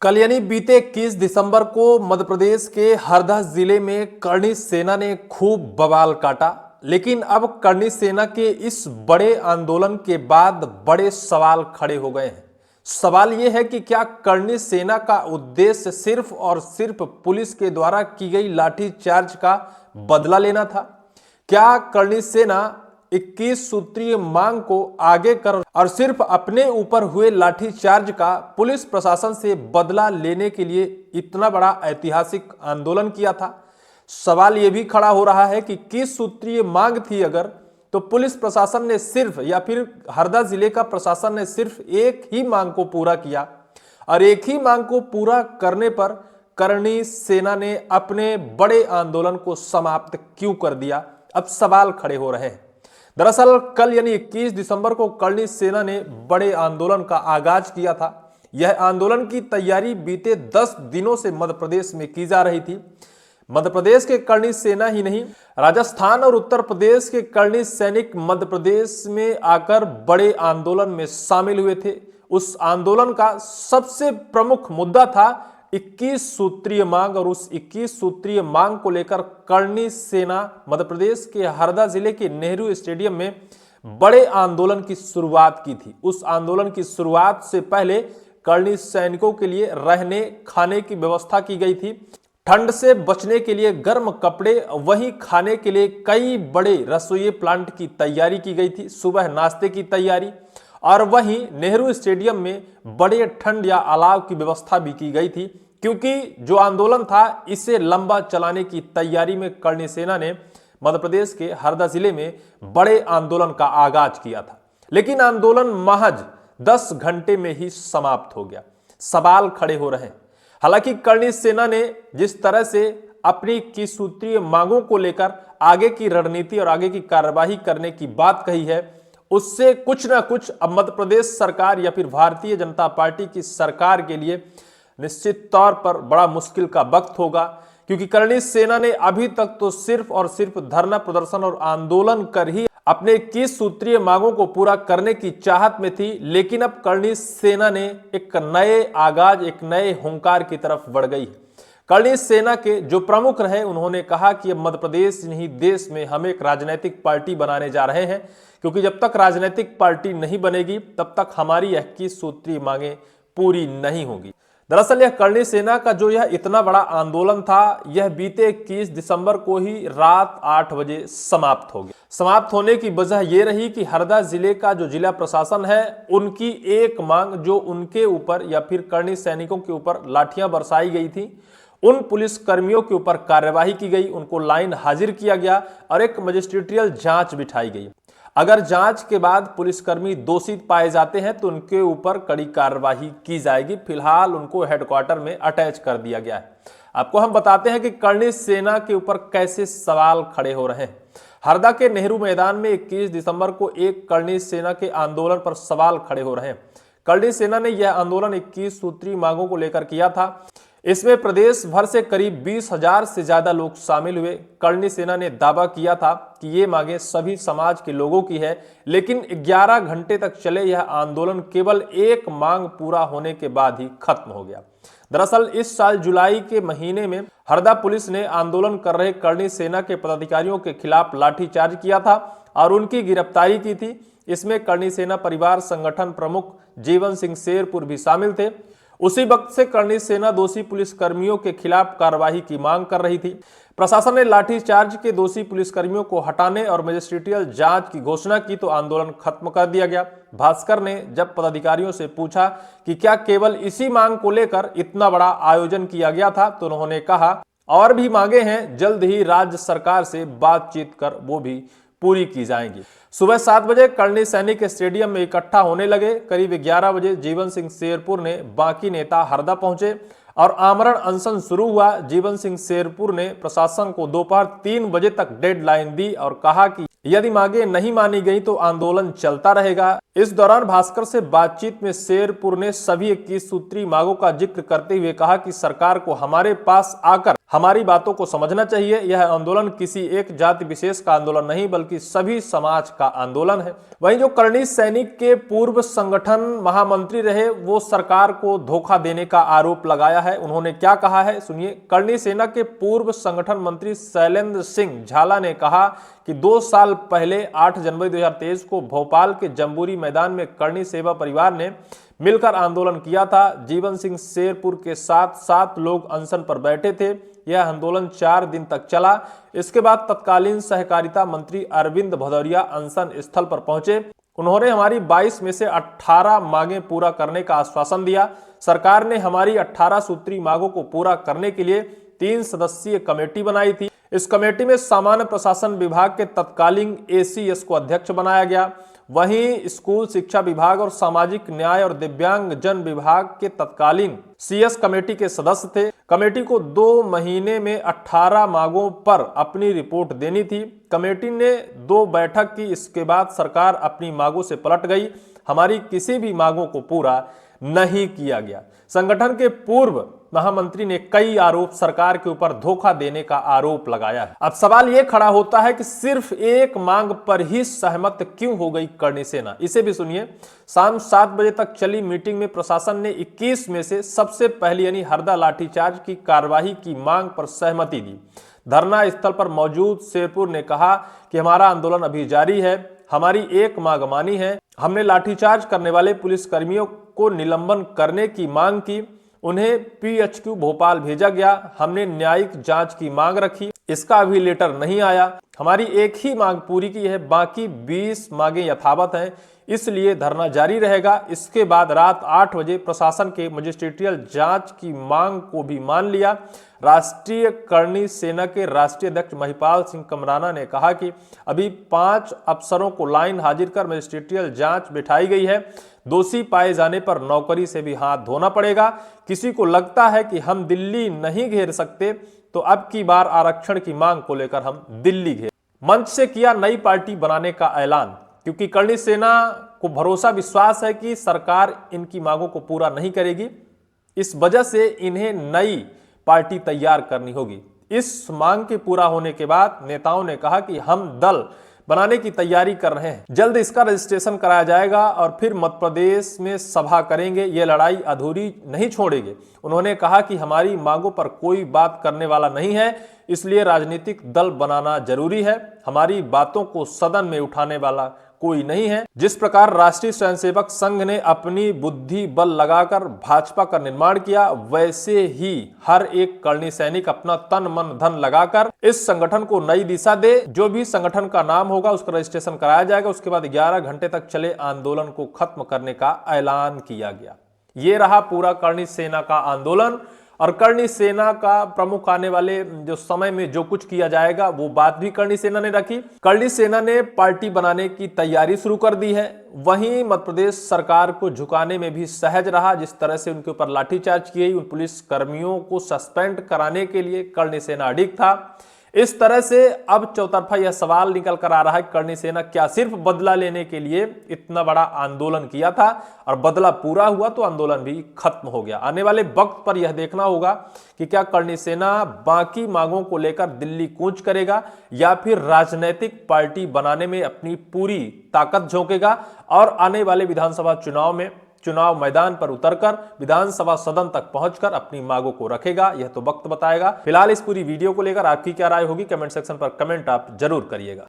कल यानी बीते 21 दिसंबर को मध्य प्रदेश के हरदा जिले में करणी सेना ने खूब बवाल काटा। लेकिन अब करणी सेना के इस बड़े आंदोलन के बाद बड़े सवाल खड़े हो गए हैं। सवाल यह है कि क्या करणी सेना का उद्देश्य सिर्फ और सिर्फ पुलिस के द्वारा की गई लाठीचार्ज का बदला लेना था? क्या करणी सेना 21 सूत्रीय मांग को आगे कर और सिर्फ अपने ऊपर हुए लाठीचार्ज का पुलिस प्रशासन से बदला लेने के लिए इतना बड़ा ऐतिहासिक आंदोलन किया था? सवाल यह भी खड़ा हो रहा है कि 21 सूत्रीय मांग थी अगर, तो पुलिस प्रशासन ने सिर्फ या फिर हरदा जिले का प्रशासन ने सिर्फ एक ही मांग को पूरा किया और एक ही मांग को पूरा करने पर करणी सेना ने अपने बड़े आंदोलन को समाप्त क्यों कर दिया? अब सवाल खड़े हो रहे हैं। दरअसल कल यानी 21 दिसंबर को करणी सेना ने बड़े आंदोलन का आगाज किया था। यह आंदोलन की तैयारी बीते 10 दिनों से मध्य प्रदेश में की जा रही थी। मध्य प्रदेश के करणी सेना ही नहीं, राजस्थान और उत्तर प्रदेश के करणी सैनिक मध्य प्रदेश में आकर बड़े आंदोलन में शामिल हुए थे। उस आंदोलन का सबसे प्रमुख मुद्दा था 21 सूत्रीय मांग और उस 21 सूत्रीय मांग को लेकर करणी सेना मध्य प्रदेश के हरदा जिले के नेहरू स्टेडियम में बड़े आंदोलन की शुरुआत की थी। उस आंदोलन की शुरुआत से पहले करणी सैनिकों के लिए रहने खाने की व्यवस्था की गई थी। ठंड से बचने के लिए गर्म कपड़े, वहीं खाने के लिए कई बड़े रसोई प्लांट की तैयारी की गई थी, सुबह नाश्ते की तैयारी, और वहीं नेहरू स्टेडियम में बड़े ठंड या अलाव की व्यवस्था भी की गई थी, क्योंकि जो आंदोलन था इसे लंबा चलाने की तैयारी में करणी सेना ने मध्य प्रदेश के हरदा जिले में बड़े आंदोलन का आगाज किया था। लेकिन आंदोलन महज 10 घंटे में ही समाप्त हो गया। सवाल खड़े हो रहे हैं। हालांकि करणी सेना ने जिस तरह से अपनी 21 सूत्रीय मांगों को लेकर आगे की रणनीति और आगे की कार्यवाही करने की बात कही है, उससे कुछ ना कुछ अब मध्य प्रदेश सरकार या फिर भारतीय जनता पार्टी की सरकार के लिए निश्चित तौर पर बड़ा मुश्किल का वक्त होगा, क्योंकि करणी सेना ने अभी तक तो सिर्फ और सिर्फ धरना प्रदर्शन और आंदोलन कर ही अपने 21 सूत्रीय मांगों को पूरा करने की चाहत में थी। लेकिन अब करणी सेना ने एक नए आगाज, एक नए हुंकार की तरफ बढ़ गई है। करणी सेना के जो प्रमुख रहे, उन्होंने कहा कि अब मध्य प्रदेश नहीं देश में हम एक राजनीतिक पार्टी बनाने जा रहे हैं, क्योंकि जब तक राजनीतिक पार्टी नहीं बनेगी तब तक हमारी 21 सूत्रीय मांगें पूरी नहीं होंगी। दरअसल यह करणी सेना का जो यह इतना बड़ा आंदोलन था, यह बीते 21 दिसंबर को ही रात 8 बजे समाप्त हो गया। समाप्त होने की वजह यह रही कि हरदा जिले का जो जिला प्रशासन है, उनकी एक मांग जो उनके ऊपर या फिर करणी सैनिकों के ऊपर लाठियां बरसाई गई थी, उन पुलिस कर्मियों के ऊपर कार्यवाही की गई, उनको लाइन हाजिर किया गया और एक मजिस्ट्रेटियल जांच बिठाई गई। अगर जांच के बाद पुलिसकर्मी दोषी पाए जाते हैं तो उनके ऊपर कड़ी कार्रवाई की जाएगी। फिलहाल उनको हेडक्वार्टर में अटैच कर दिया गया है। आपको हम बताते हैं कि करणी सेना के ऊपर कैसे सवाल खड़े हो रहे हैं। हरदा के नेहरू मैदान में 21 दिसंबर को एक करणी सेना के आंदोलन पर सवाल खड़े हो रहे हैं। करणी सेना ने यह आंदोलन 21 सूत्रीय मांगों को लेकर किया था। इसमें प्रदेश भर से करीब 20,000 से ज्यादा लोग शामिल हुए। करणी सेना ने दावा किया था कि ये मांगे सभी समाज के लोगों की है, लेकिन 11 घंटे तक चले यह आंदोलन केवल एक मांग पूरा होने के बाद ही खत्म हो गया। दरअसल इस साल जुलाई के महीने में हरदा पुलिस ने आंदोलन कर रहे करणी सेना के पदाधिकारियों के खिलाफ लाठीचार्ज किया था और उनकी गिरफ्तारी की थी। इसमें करणी सेना परिवार संगठन प्रमुख जीवन सिंह शेरपुर भी शामिल थे। उसी वक्त से करणी सेना दोषी पुलिस कर्मियों के खिलाफ कार्रवाई की मांग कर रही थी। प्रशासन ने लाठीचार्ज के दोषी पुलिसकर्मियों को हटाने और मजिस्ट्रेटियल जांच की घोषणा की तो आंदोलन खत्म कर दिया गया। भास्कर ने जब पदाधिकारियों से पूछा कि क्या केवल इसी मांग को लेकर इतना बड़ा आयोजन किया गया था, तो उन्होंने कहा और भी मांगे हैं, जल्द ही राज्य सरकार से बातचीत कर वो भी पूरी की जाएंगी। सुबह 7 बजे करणी सैनिक स्टेडियम में इकट्ठा होने लगे। करीब 11 बजे जीवन सिंह शेरपुर ने बाकी नेता हरदा पहुंचे और आमरण अनशन शुरू हुआ। जीवन सिंह शेरपुर ने प्रशासन को दोपहर 3 बजे तक डेडलाइन दी और कहा कि यदि मांगे नहीं मानी गई तो आंदोलन चलता रहेगा। इस दौरान भास्कर से बातचीत में शेरपुर ने सभी 21 सूत्री मांगों का जिक्र करते हुए कहा कि सरकार को हमारे पास आकर हमारी बातों को समझना चाहिए। यह आंदोलन किसी एक जाति विशेष का आंदोलन नहीं बल्कि सभी समाज का आंदोलन है। वहीं जो करणी सैनिक के पूर्व संगठन महामंत्री रहे वो सरकार को धोखा देने का आरोप लगाया है। उन्होंने क्या कहा है सुनिए। करणी सेना के पूर्व संगठन मंत्री शैलेंद्र सिंह झाला ने कहा कि 2 साल पहले 8 जनवरी 2023 को भोपाल के जम्बूरी मैदान में करणी सेवा परिवार ने मिलकर आंदोलन किया था। जीवन सिंह शेरपुर के साथ 7 लोग अनशन पर बैठे थे। यह आंदोलन 4 दिन तक चला। इसके बाद तत्कालीन सहकारिता मंत्री अरविंद भदौरिया अनशन स्थल पर पहुंचे। उन्होंने हमारी 22 में से 18 मांगें पूरा करने का आश्वासन दिया। सरकार ने हमारी 18 सूत्री मांगों को पूरा करने के लिए 3 सदस्यीय कमेटी बनाई थी। इस कमेटी में सामान्य प्रशासन विभाग के तत्कालीन एसीएस को अध्यक्ष बनाया गया। वहीं स्कूल शिक्षा विभाग और सामाजिक न्याय और दिव्यांग जन विभाग के तत्कालीन सीएस कमेटी के सदस्य थे। कमेटी को 2 महीने में 18 मांगों पर अपनी रिपोर्ट देनी थी। कमेटी ने 2 बैठक की। इसके बाद सरकार अपनी मांगों से पलट गई। हमारी किसी भी मांगों को पूरा नहीं किया गया। संगठन के पूर्व महामंत्री ने कई आरोप सरकार के ऊपर धोखा देने का आरोप लगाया है। अब सवाल यह खड़ा होता है कि सिर्फ एक मांग पर ही सहमत क्यों हो गई करणी सेना। इसे भी सुनिए। शाम 7 बजे तक चली मीटिंग में प्रशासन ने 21 में से सबसे पहली यानी हरदा लाठीचार्ज की कार्यवाही की मांग पर सहमति दी। धरना स्थल पर मौजूद शेरपुर ने कहा कि हमारा आंदोलन अभी जारी है। हमारी एक मांग मानी है। हमने लाठीचार्ज करने वाले पुलिसकर्मियों को निलंबन करने की मांग की। उन्हें पीएचक्यू भोपाल भेजा गया। हमने न्यायिक जांच की मांग रखी। इसका अभी लेटर नहीं आया। हमारी एक ही मांग पूरी की है, बाकी 20 मांगें यथावत हैं, इसलिए धरना जारी रहेगा। इसके बाद रात 8 बजे प्रशासन के मजिस्ट्रेटियल जांच की मांग को भी मान लिया। राष्ट्रीय करणी सेना के राष्ट्रीय अध्यक्ष महिपाल सिंह कमराना ने कहा कि अभी 5 अफसरों को लाइन हाजिर कर मजिस्ट्रेटियल जांच बिठाई गई है। दोषी पाए जाने पर नौकरी से भी हाथ धोना पड़ेगा। किसी को लगता है कि हम दिल्ली नहीं घेर सकते तो अब की बार आरक्षण की मांग को लेकर हम दिल्ली घेर। मंच से किया नई पार्टी बनाने का ऐलान। क्योंकि करणी सेना को भरोसा विश्वास है कि सरकार इनकी मांगों को पूरा नहीं करेगी, इस वजह से इन्हें नई पार्टी तैयार करनी होगी। इस मांग के पूरा होने के बाद नेताओं ने कहा कि हम दल बनाने की तैयारी कर रहे हैं। जल्द इसका रजिस्ट्रेशन कराया जाएगा और फिर मध्य प्रदेश में सभा करेंगे। ये लड़ाई अधूरी नहीं छोड़ेंगे। उन्होंने कहा कि हमारी मांगों पर कोई बात करने वाला नहीं है, इसलिए राजनीतिक दल बनाना जरूरी है। हमारी बातों को सदन में उठाने वाला कोई नहीं है। जिस प्रकार राष्ट्रीय स्वयंसेवक संघ ने अपनी बुद्धि बल लगाकर भाजपा का निर्माण किया, वैसे ही हर एक करणी सैनिक अपना तन मन धन लगाकर इस संगठन को नई दिशा दे। जो भी संगठन का नाम होगा उसका रजिस्ट्रेशन कराया जाएगा। उसके बाद 11 घंटे तक चले आंदोलन को खत्म करने का ऐलान किया गया। ये रहा पूरा करणी सेना का आंदोलन। और करणी सेना का प्रमुख आने वाले जो समय में जो कुछ किया जाएगा वो बात भी करणी सेना ने रखी। करणी सेना ने पार्टी बनाने की तैयारी शुरू कर दी है। वहीं मध्य प्रदेश सरकार को झुकाने में भी सहज रहा। जिस तरह से उनके ऊपर लाठीचार्ज की गई, उन पुलिस कर्मियों को सस्पेंड कराने के लिए करणी सेना अडिग था। इस तरह से अब चौतरफा यह सवाल निकल कर आ रहा है, करणी सेना क्या सिर्फ बदला लेने के लिए इतना बड़ा आंदोलन किया था और बदला पूरा हुआ तो आंदोलन भी खत्म हो गया। आने वाले वक्त पर यह देखना होगा कि क्या करणी सेना बाकी मांगों को लेकर दिल्ली कूच करेगा या फिर राजनीतिक पार्टी बनाने में अपनी पूरी ताकत झोंकेगा और आने वाले विधानसभा चुनाव में चुनाव मैदान पर उतरकर विधानसभा सदन तक पहुंचकर अपनी मांगों को रखेगा। यह तो वक्त बताएगा। फिलहाल इस पूरी वीडियो को लेकर आपकी क्या राय होगी, कमेंट सेक्शन पर कमेंट आप जरूर करिएगा।